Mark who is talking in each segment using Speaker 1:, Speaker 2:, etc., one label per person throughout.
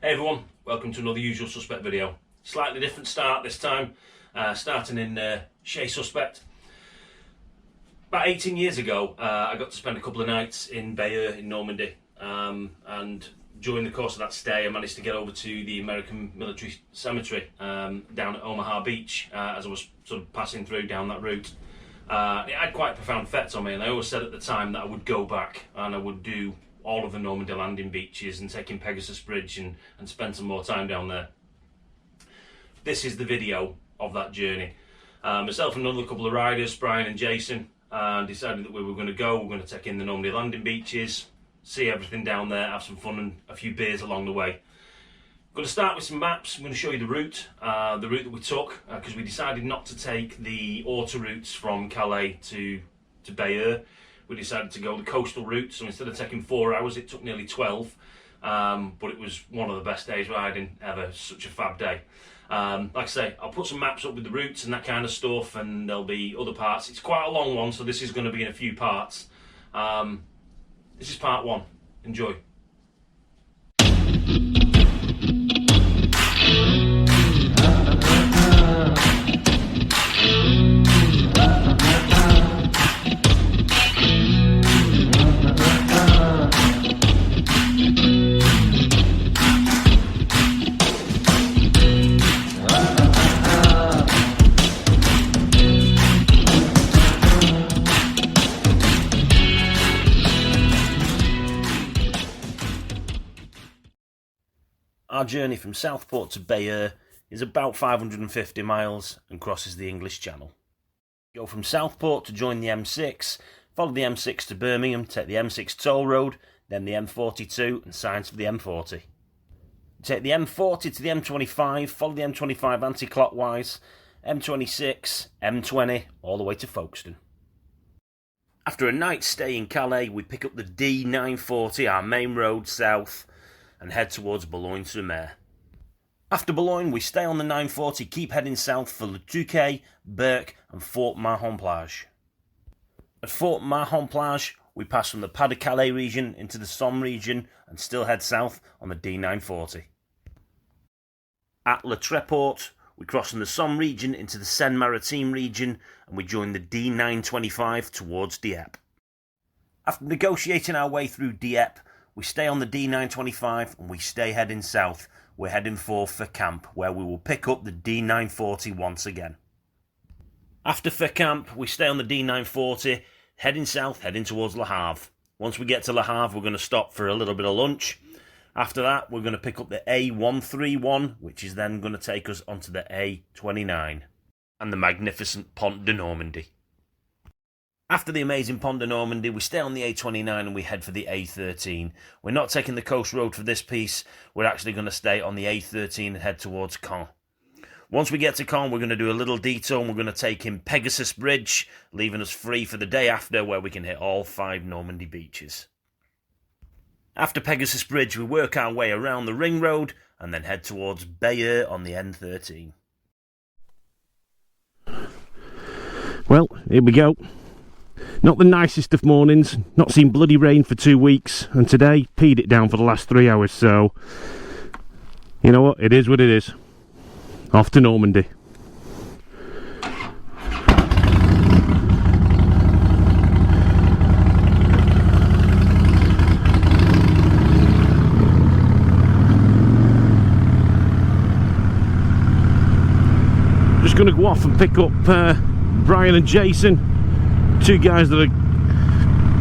Speaker 1: Hey everyone, welcome to another Usual Suspect video. Slightly different start this time, starting in Chez Suspect. About 18 years ago, I got to spend a couple of nights in Bayeux in Normandy, and during the course of that stay I managed to get over to the American military cemetery down at Omaha Beach as I was sort of passing through down that route. It had quite a profound effect on me, and I always said at the time that I would go back and I would do all of the Normandy landing beaches and taking Pegasus Bridge and spend some more time down there. This is the video of that journey. Myself and another couple of riders, Brian and Jason, decided that we were going to take in the Normandy landing beaches, see everything down there, have some fun and a few beers along the way. I'm going to start with some maps. I'm going to show you the route that we took, because we decided not to take the auto routes from Calais to Bayeux. We decided to go the coastal route, so instead of taking 4 hours, it took nearly 12. But it was one of the best days riding ever. Such a fab day. Like I say, I'll put some maps up with the routes and that kind of stuff, and there'll be other parts. It's quite a long one, so this is going to be in a few parts. This is part 1. Enjoy. Our journey from Southport to Bayeux is about 550 miles and crosses the English Channel. Go from Southport to join the M6, follow the M6 to Birmingham, take the M6 toll road, then the M42 and signs for the M40. Take the M40 to the M25, follow the M25 anti-clockwise, M26, M20, all the way to Folkestone. After a night's stay in Calais, we pick up the D940, our main road south, and head towards Boulogne-sur-Mer. After Boulogne, we stay on the 940, keep heading south for Le Touquet, Berck and Fort Mahon-Plage. At Fort Mahon-Plage, we pass from the Pas-de-Calais region into the Somme region and still head south on the D940. At Le Tréport, we cross from the Somme region into the Seine-Maritime region and we join the D925 towards Dieppe. After negotiating our way through Dieppe, we stay on the D925 and we stay heading south. We're heading for Fécamp, where we will pick up the D940 once again. After Fécamp, we stay on the D940, heading south, heading towards Le Havre. Once we get to Le Havre, we're going to stop for a little bit of lunch. After that, we're going to pick up the A131, which is then going to take us onto the A29 and the magnificent Pont de Normandy. After the amazing Pont de Normandy, we stay on the A29 and we head for the A13. We're not taking the coast road for this piece. We're actually going to stay on the A13 and head towards Caen. Once we get to Caen, we're going to do a little detour and we're going to take in Pegasus Bridge, leaving us free for the day after, where we can hit all 5 Normandy beaches. After Pegasus Bridge, we work our way around the ring road and then head towards Bayeux on the N13.
Speaker 2: Well, here we go. Not the nicest of mornings, not seen bloody rain for 2 weeks, and today peed it down for the last 3 hours, so you know what, it is what it is. Off to Normandy. Just going to go off and pick up Brian and Jason, 2 guys that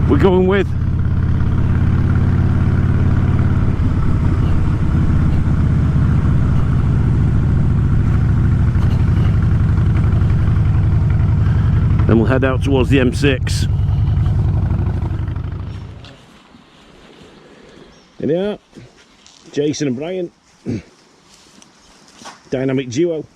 Speaker 2: we're going with. Then we'll head out towards the M6. Here they are, Jason and Brian. Dynamic duo.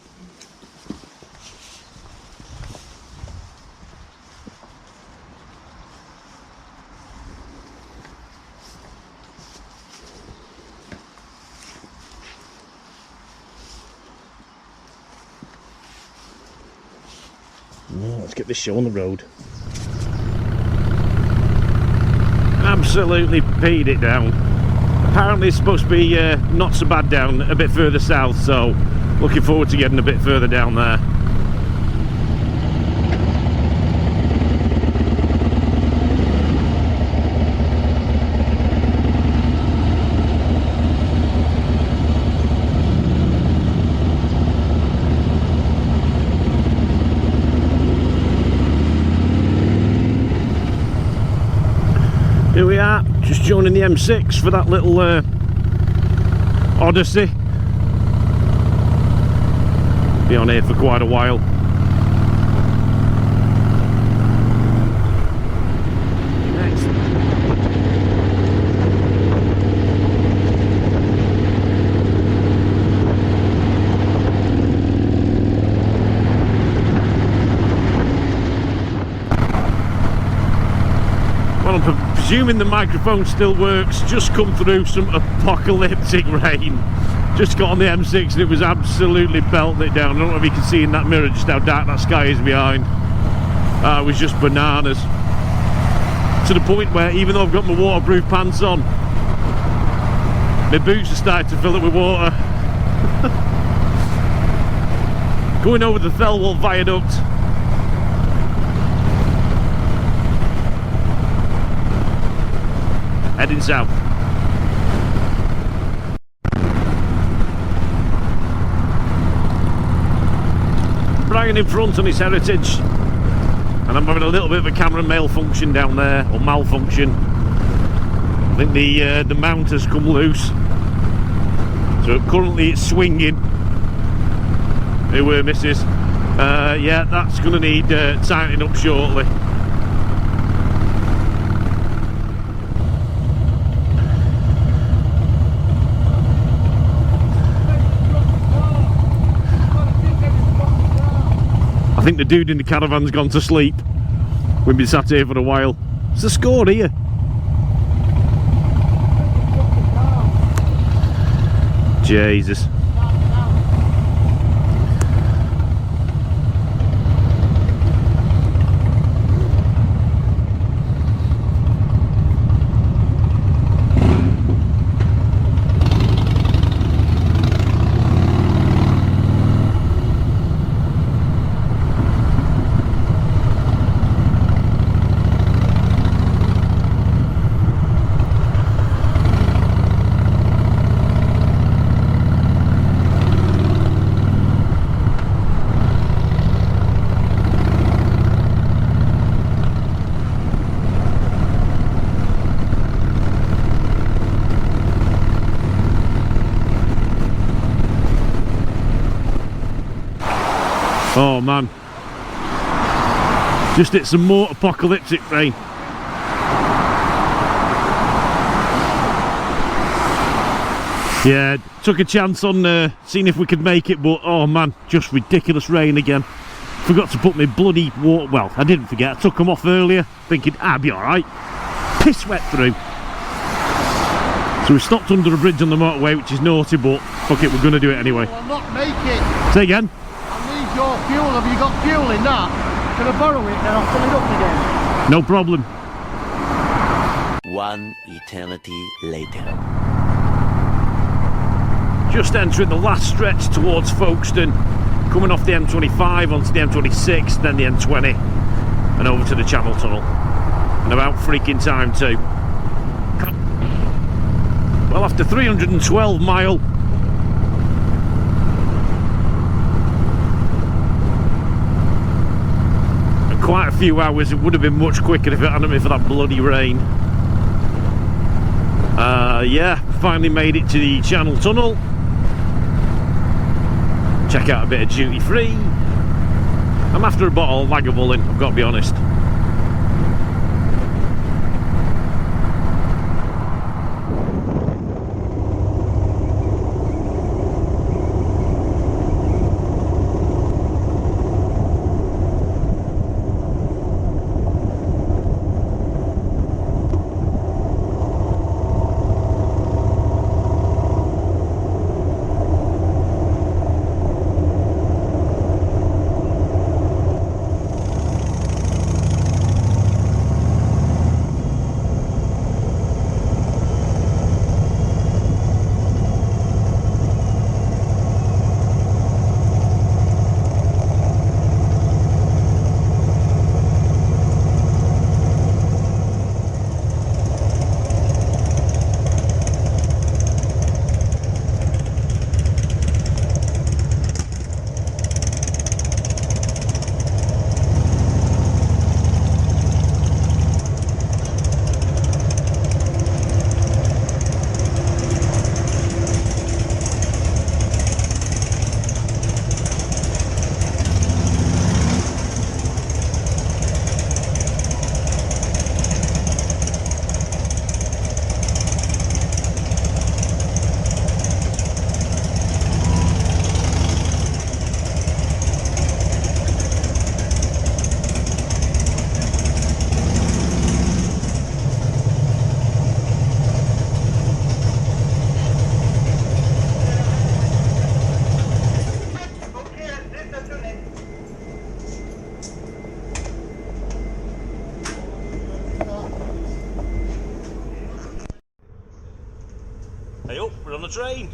Speaker 2: Let's get this show on the road. Absolutely peed it down. apparently it's supposed to be not so bad down a bit further south, so looking forward to getting a bit further down there. Here we are, just joining the M6 for that little odyssey. Be on here for quite a while. Next. Well, I'm presuming the microphone still works. Just come through some apocalyptic rain. Just got on the M6 and it was absolutely belting it down. I don't know if you can see in that mirror just how dark that sky is behind. It was just bananas. To the point where, even though I've got my waterproof pants on, my boots are starting to fill up with water. Going over the Thelwall Viaduct. Heading south. Brian in front on his Heritage, and I'm having a little bit of a camera malfunction down there, or malfunction. I think the mount has come loose, so currently it's swinging. Hey, where missus? Yeah, that's going to need tightening up shortly. I think the dude in the caravan's gone to sleep. We've been sat here for a while. It's a score here. Jesus. Oh man, just hit some more apocalyptic rain. Yeah, took a chance on seeing if we could make it, but oh man, just ridiculous rain again. Forgot to put my bloody water, well, I didn't forget, I took them off earlier, thinking I'll be alright. Piss wet through. So we stopped under a bridge on the motorway, which is naughty, but fuck it, we're going to do it anyway.
Speaker 3: Well, I'll not make it.
Speaker 2: Say again?
Speaker 3: Your fuel, have you got fuel in that? Can I borrow it and I'll fill it up again?
Speaker 2: No problem.
Speaker 4: One eternity later.
Speaker 2: Just entering the last stretch towards Folkestone, coming off the M25 onto the M26, then the M20 and over to the Channel Tunnel. And about freaking time too. Well, after 312 mile quite a few hours, it would have been much quicker if it hadn't been for that bloody rain. Yeah, finally made it to the Channel Tunnel. Check out a bit of duty free. I'm after a bottle of Lagavulin, I've got to be honest.
Speaker 1: the train.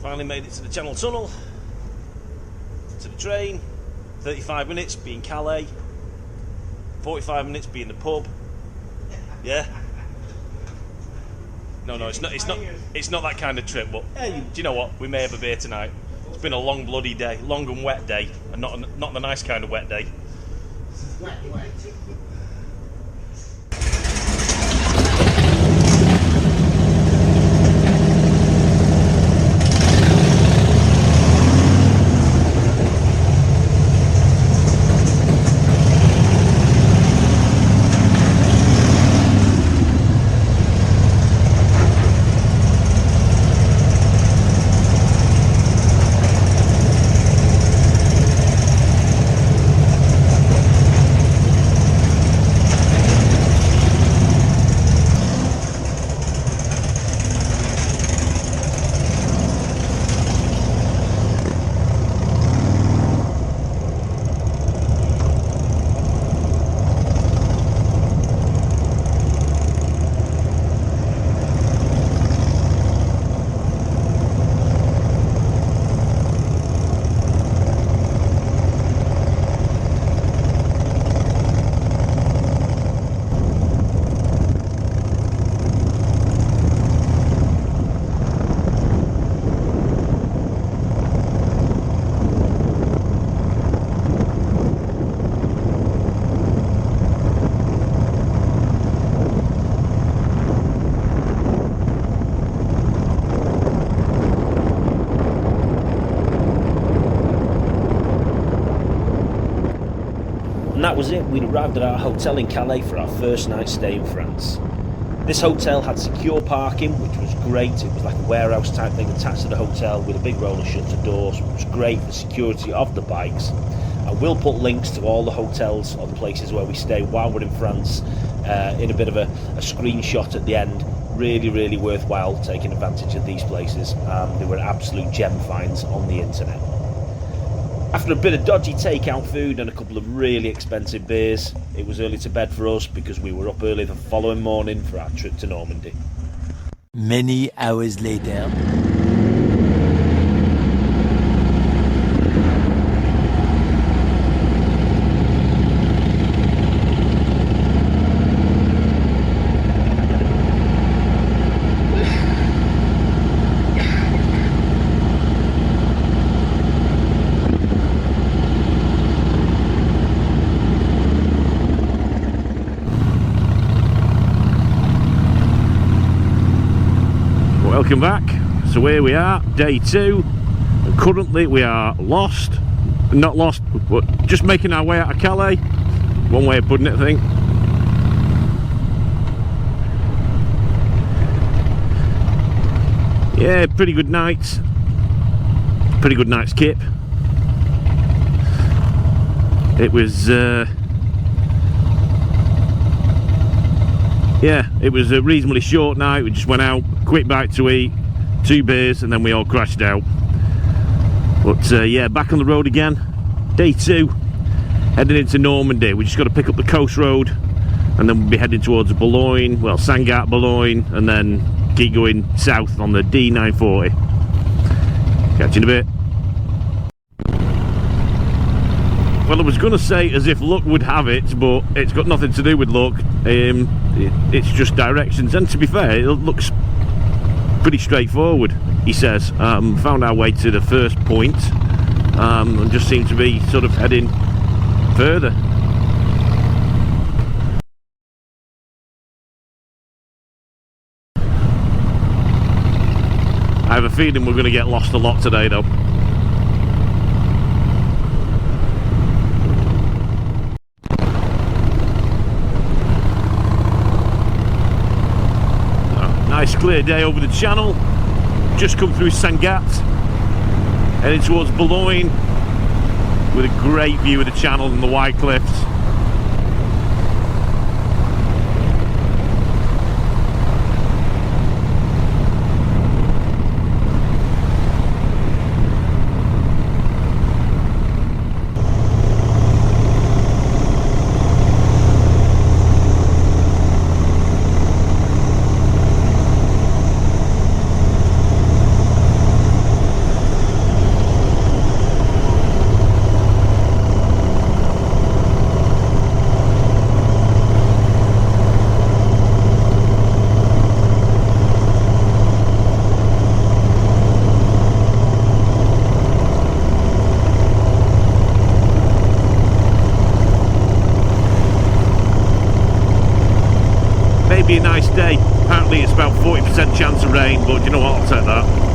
Speaker 1: Finally made it to the Channel Tunnel, to the train. 35 minutes, be in Calais. 45 minutes, be in the pub. Yeah. No, it's not. It's not that kind of trip. But hey, do you know what? We may have a beer tonight. It's been a long bloody day, long and wet day, and not the nice kind of wet day.
Speaker 3: Wet.
Speaker 1: And that was it. We'd arrived at our hotel in Calais for our first night stay in France. This hotel had secure parking, which was great. It was like a warehouse type thing attached to the hotel with a big roller shutter doors, which was great for the security of the bikes. I will put links to all the hotels or the places where we stay while we're in France in a bit of a screenshot at the end. Really worthwhile taking advantage of these places. They were absolute gem finds on the internet. After a bit of dodgy takeout food and a couple of really expensive beers, it was early to bed for us because we were up early the following morning for our trip to Normandy.
Speaker 4: Many hours later.
Speaker 2: Welcome back. So here we are, day 2, and currently we are lost. Not lost, but just making our way out of Calais. One way of putting it, I think. Yeah, pretty good night. Pretty good night's kip. It was yeah, it was a reasonably short night. We just went out, quick bite to eat, 2 beers, and then we all crashed out. But yeah, back on the road again. Day 2, heading into Normandy. We just got to pick up the coast road, and then we'll be heading towards Boulogne, well, Sangatte, Boulogne, and then keep going south on the D940. Catch you in a bit. Well, I was going to say as if luck would have it, but it's got nothing to do with luck. It's just directions, and to be fair, it looks pretty straightforward, he says. Found our way to the first point, and just seem to be sort of heading further. I have a feeling we're going to get lost a lot today, though. Nice clear day over the channel. Just come through Sangatte, heading towards Boulogne with a great view of the channel and the White Cliffs. might be a nice day. Apparently it's about 40% chance of rain, but you know what, I'll take that.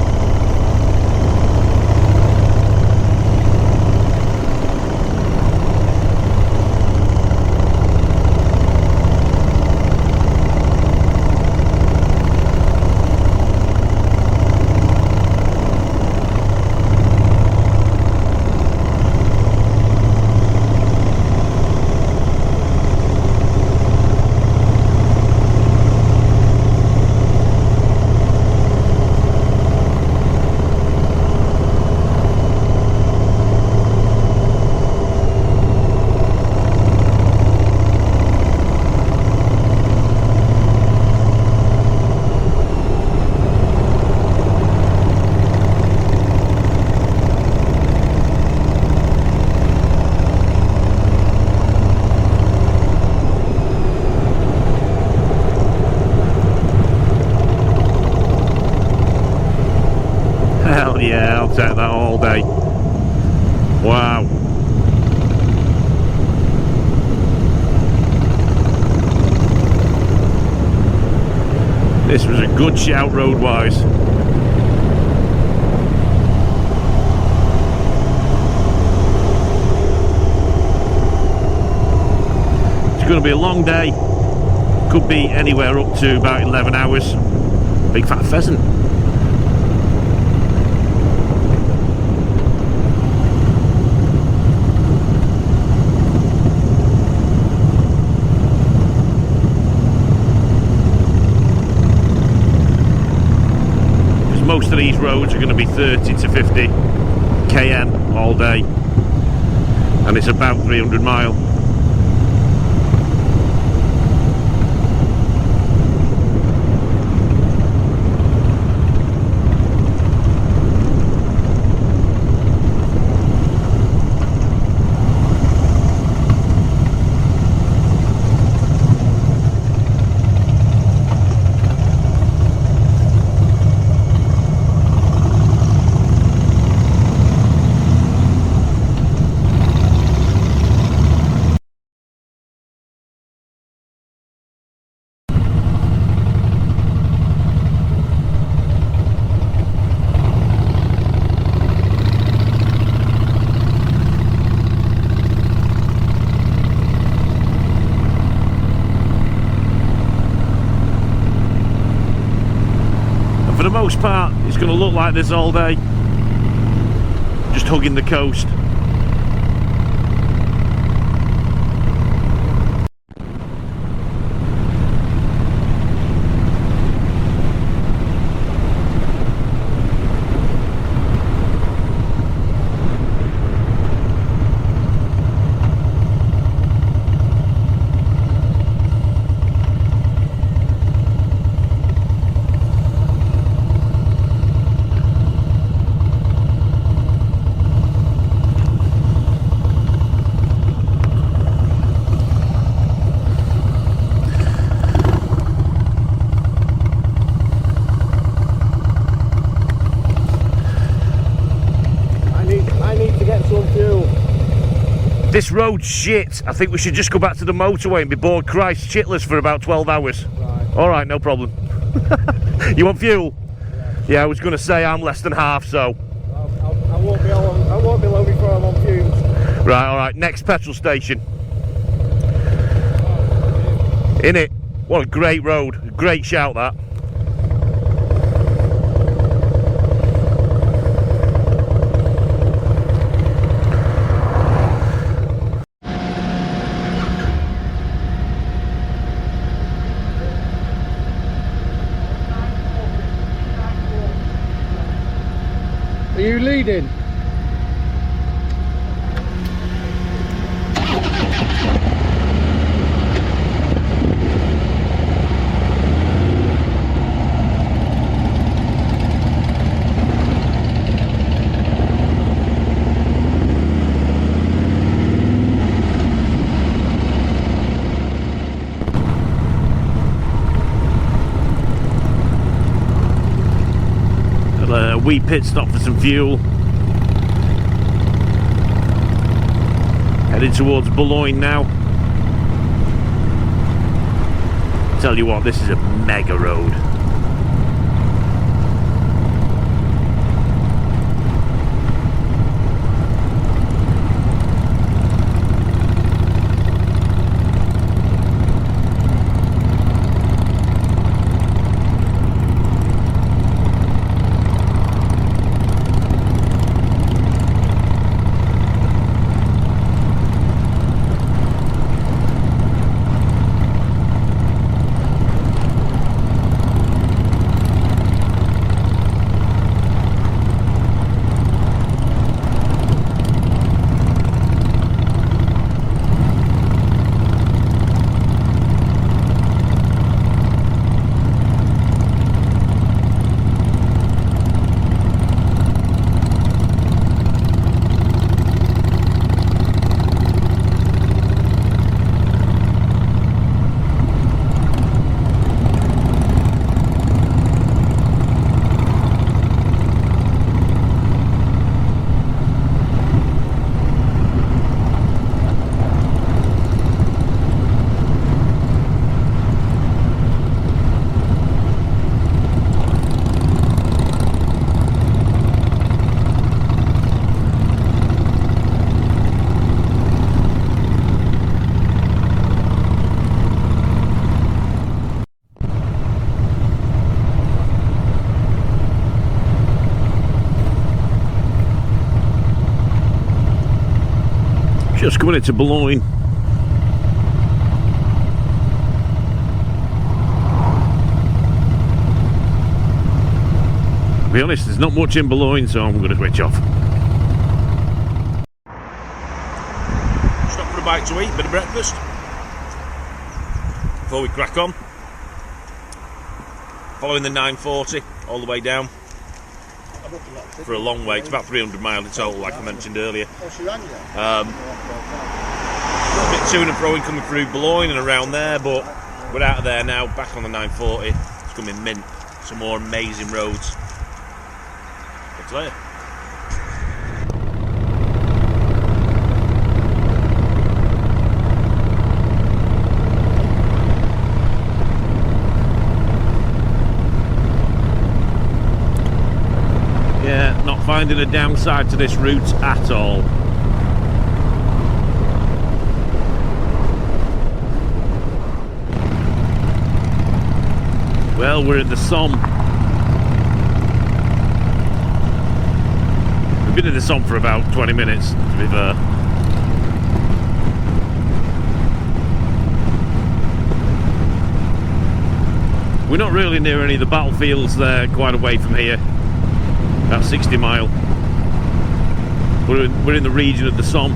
Speaker 2: Hell yeah, I'll take that all day. Wow. This was a good shout road-wise. It's going to be a long day. Could be anywhere up to about 11 hours. Big fat pheasant. Most of these roads are going to be 30 to 50 km all day, and it's about 300 mile. For the most part, it's going to look like this all day, just hugging the coast. This road's shit. I think we should just go back to the motorway and be bored Christ shitless for about 12 hours. Right. Alright, no problem. You want fuel? Yeah, I was going to say I'm less than half, so...
Speaker 3: I won't be long before I'm on fumes.
Speaker 2: Right, alright, next petrol station. In it. What a great road. Great shout, that.
Speaker 3: Are you leading?
Speaker 2: A wee pit stop for some fuel. Heading towards Boulogne now. Tell tell you what, this is a mega road. Just coming into Boulogne. To be honest, there's not much in Boulogne, so I'm going to switch off. Stop for a bite to eat, bit of breakfast before we crack on. Following the 940 all the way down for a long way. It's about 300 miles in total, like I mentioned earlier. A little bit to and froing coming through Boulogne and around there, but we're out of there now, back on the 940. It's coming mint. Some more amazing roads. Catch you later. Yeah, not finding a downside to this route at all. Well, we're in the Somme. We've been in the Somme for about 20 minutes, to be fair. We're not really near any of the battlefields there, quite away from here. About 60 mile. We're in the region of the Somme.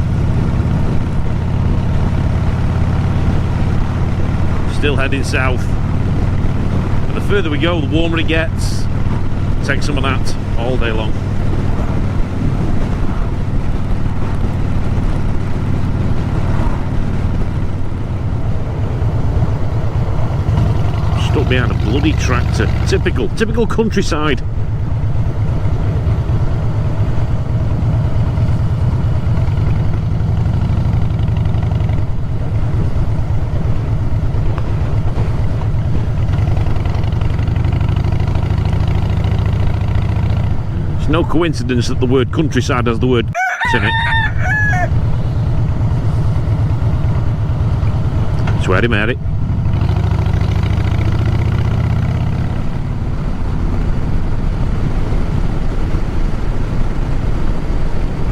Speaker 2: Still heading south. And the further we go, the warmer it gets. Take some of that all day long. Stuck behind a bloody tractor. Typical countryside. It's no coincidence that the word countryside has the word in it. Sweaty Mary.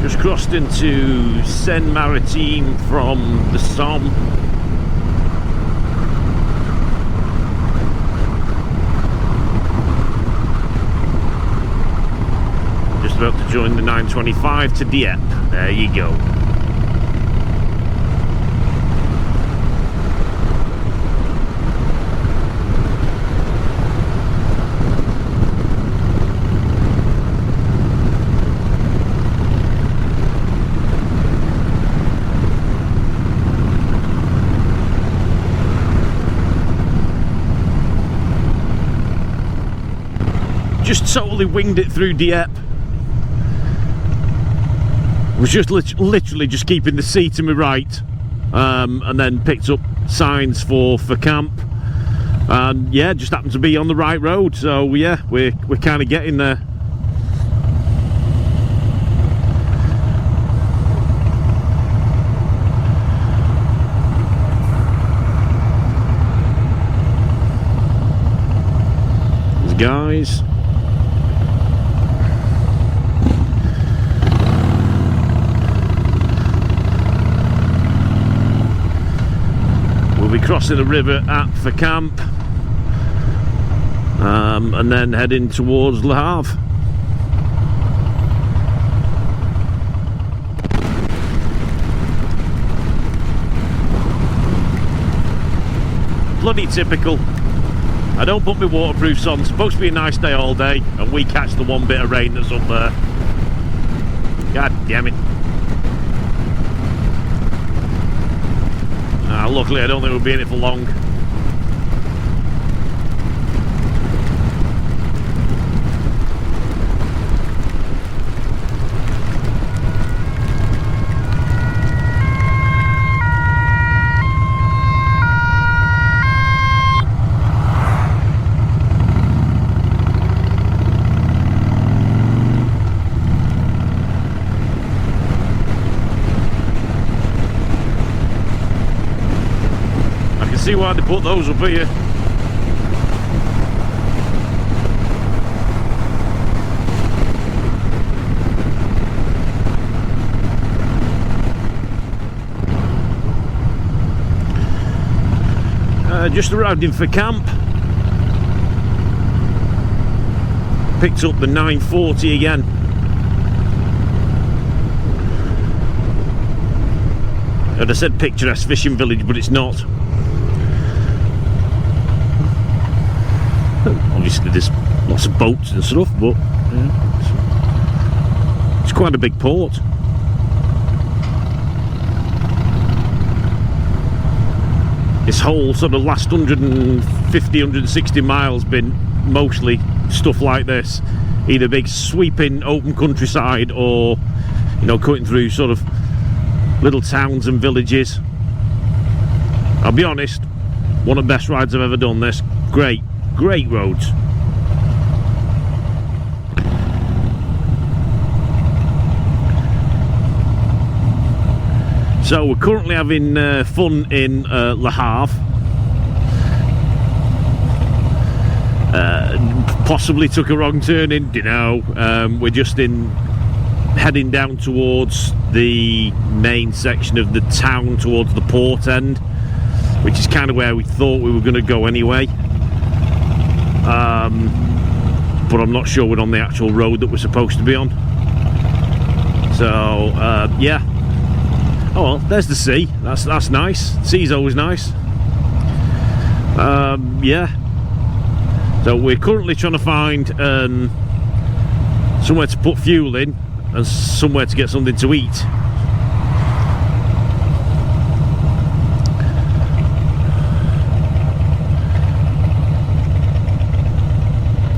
Speaker 2: Just crossed into Seine-Maritime from the Somme. About to join the 925 to Dieppe. There you go. Just totally winged it through Dieppe. Was just literally just keeping the seat to my right, and then picked up signs for camp, And yeah, just happened to be on the right road, so yeah, we're kind of getting there. There's guys. We'll be crossing the river for camp. And then heading towards Le Havre. Bloody typical. I don't put my waterproofs on. It's supposed to be a nice day all day, and we catch the one bit of rain that's up there. God damn it. Luckily I don't think we'll be in it for long. See why they put those up here. Just arrived in for camp. Picked up the 940 again. And I said picturesque fishing village, but it's not. Obviously there's lots of boats and stuff, but yeah, it's quite a big port. This whole sort of last 150, 160 miles been mostly stuff like this, either big sweeping open countryside or, you know, cutting through sort of little towns and villages. I'll be honest, one of the best rides I've ever done. This great roads. So we're currently having fun in Le Havre. Possibly took a wrong turn in, you know. We're just heading down towards the main section of the town, towards the port end, which is kind of where we thought we were going to go anyway. But I'm not sure we're on the actual road that we're supposed to be on. So yeah. Oh well, there's the sea. That's nice. Sea's always nice. Yeah. So we're currently trying to find somewhere to put fuel in and somewhere to get something to eat.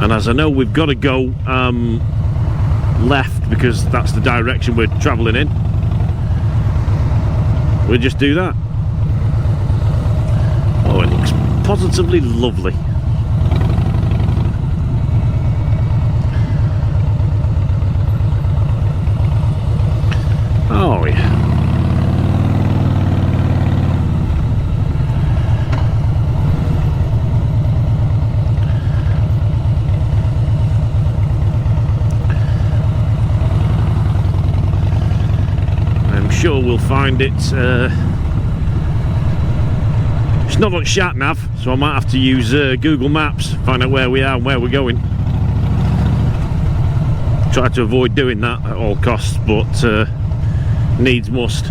Speaker 2: And as I know, we've got to go left because that's the direction we're travelling in. We'll just do that. Oh, it looks positively lovely. Oh yeah. I'm sure we'll find it. It's not on SatNav, so I might have to use Google Maps, find out where we are and where we're going. Try to avoid doing that at all costs, but needs must.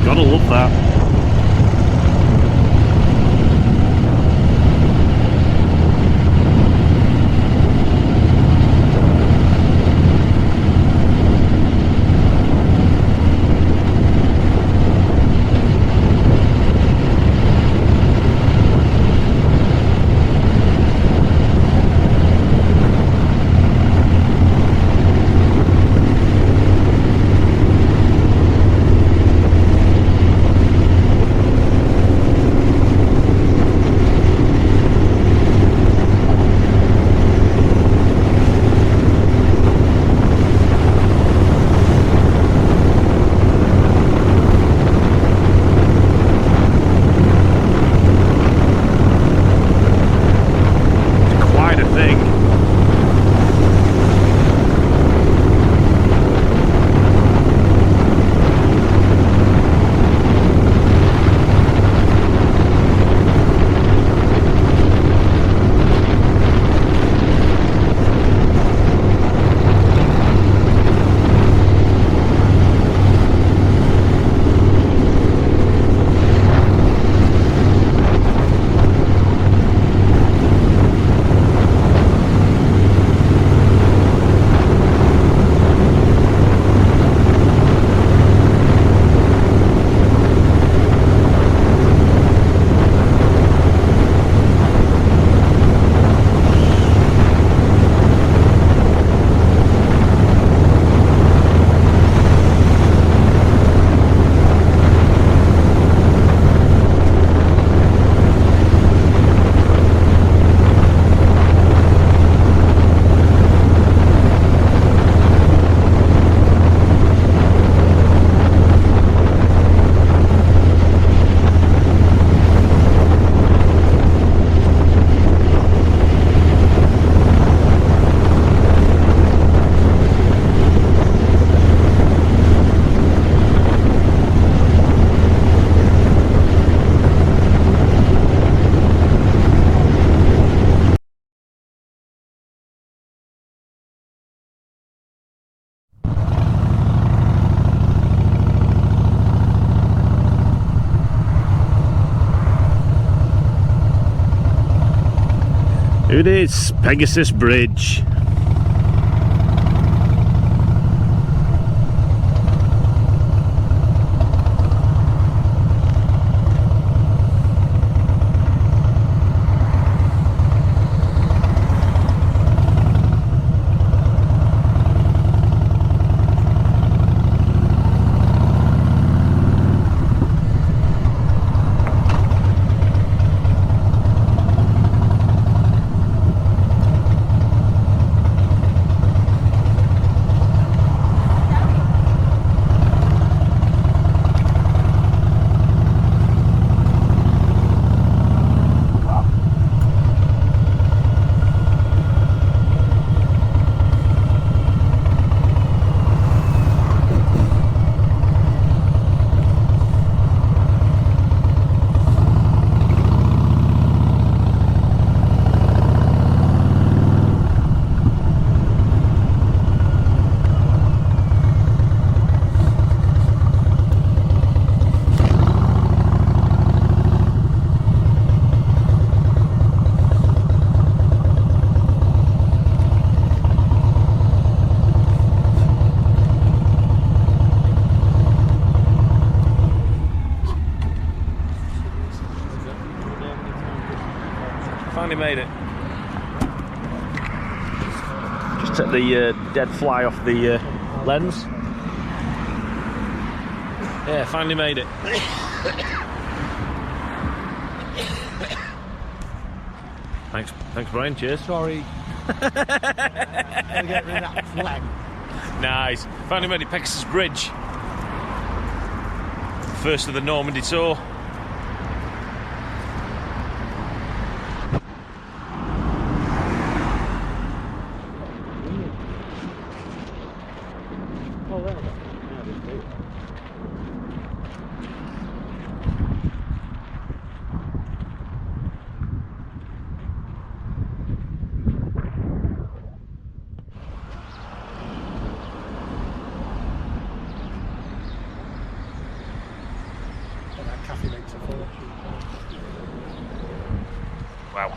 Speaker 2: Gotta love that. It is Pegasus Bridge. Finally made it. Just took the dead fly off the lens. Yeah, finally made it. Thanks Brian, cheers.
Speaker 3: Sorry. I'll get rid of that flag.
Speaker 2: Nice. Finally made it, Pegasus Bridge. First of the Normandy tour. Wow.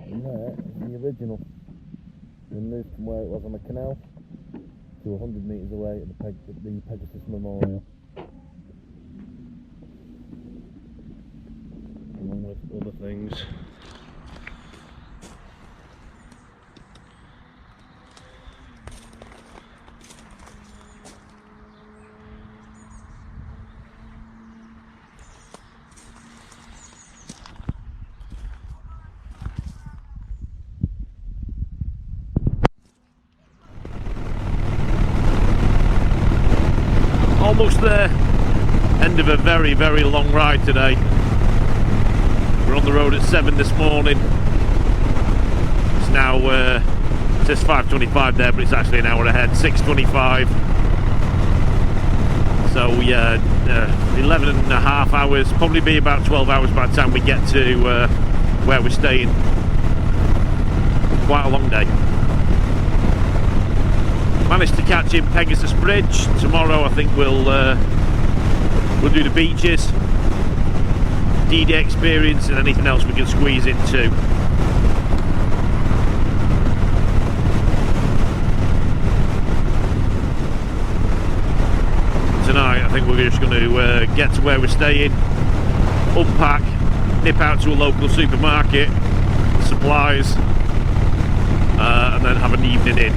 Speaker 1: And there is the original. We moved from where it was on the canal to 100 metres away at the Pegasus Memorial. Along with other things.
Speaker 2: Almost there. End of a very, very long ride today. We're on the road at 7 this morning. It's now, it says 5:25 there, but it's actually an hour ahead, 6:25. So yeah, 11 and a half hours, probably be about 12 hours by the time we get to where we're staying. Quite a long day. Managed to catch in Pegasus Bridge. Tomorrow I think we'll do the beaches, D-Day experience, and anything else we can squeeze into. Tonight I think we're just going to get to where we're staying, unpack, nip out to a local supermarket, supplies, and then have an evening in.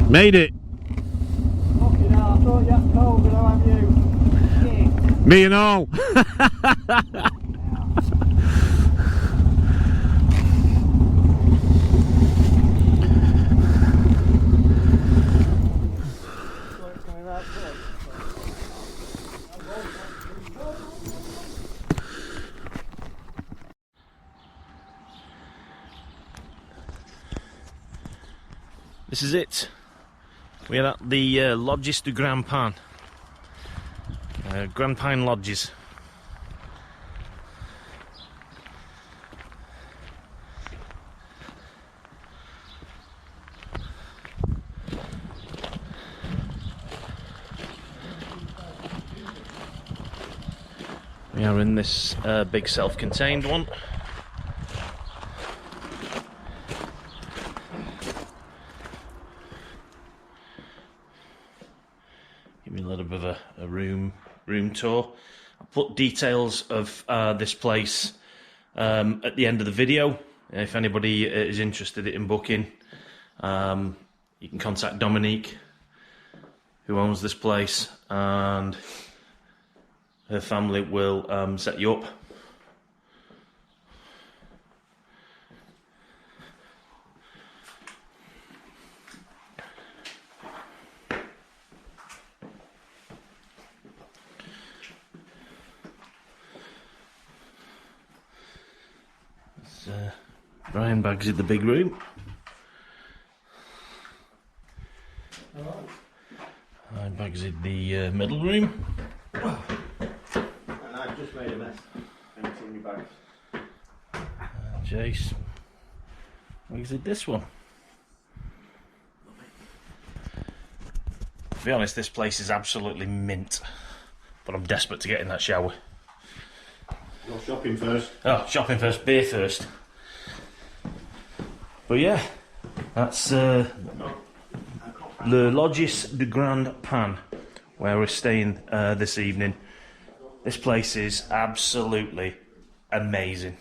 Speaker 2: Made it.
Speaker 3: Fucking hell, I thought you had COVID, how have you? Shit.
Speaker 2: Me and all.
Speaker 1: This is it. We're at the Lodges du Grand Pin. Grand Pine Lodges. We are in this big self-contained one. Give me a little bit of a room tour. I'll put details of this place at the end of the video. If anybody is interested in booking, you can contact Dominique, who owns this place, and her family will set you up. Brian bags in the big room. I bags in the middle room.
Speaker 2: And I've just made a mess. Empty in your bags.
Speaker 1: Jace bags in this one. To be honest, this place is absolutely mint, but I'm desperate to get in that shower.
Speaker 2: Go shopping first.
Speaker 1: Oh, shopping first, beer first. But yeah, that's Le Logis de Grand Pan, where we're staying this evening. This place is absolutely amazing,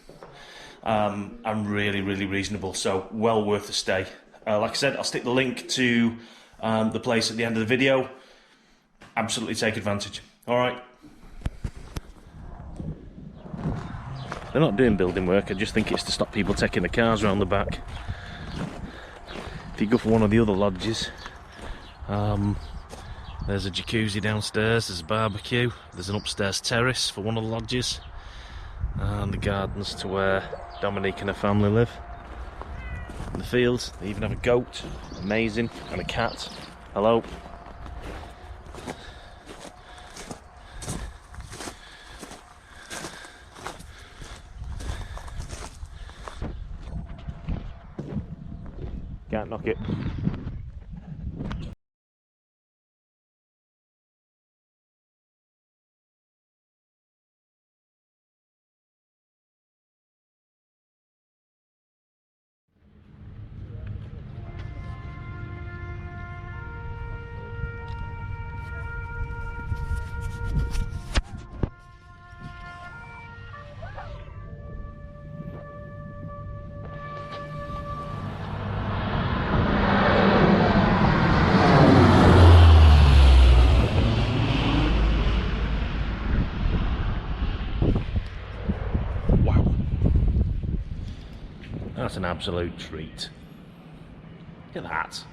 Speaker 1: and really, really reasonable, so well worth a stay. Like I said, I'll stick the link to the place at the end of the video. Absolutely take advantage. Alright. They're not doing building work, I just think it's to stop people taking the cars around the back. If you go for one of the other lodges, there's a jacuzzi downstairs, there's a barbecue, there's an upstairs terrace for one of the lodges, and the gardens to where Dominique and her family live. In the fields, they even have a goat, amazing, and a cat. Hello. Can't knock it. That's an absolute treat. Look at that.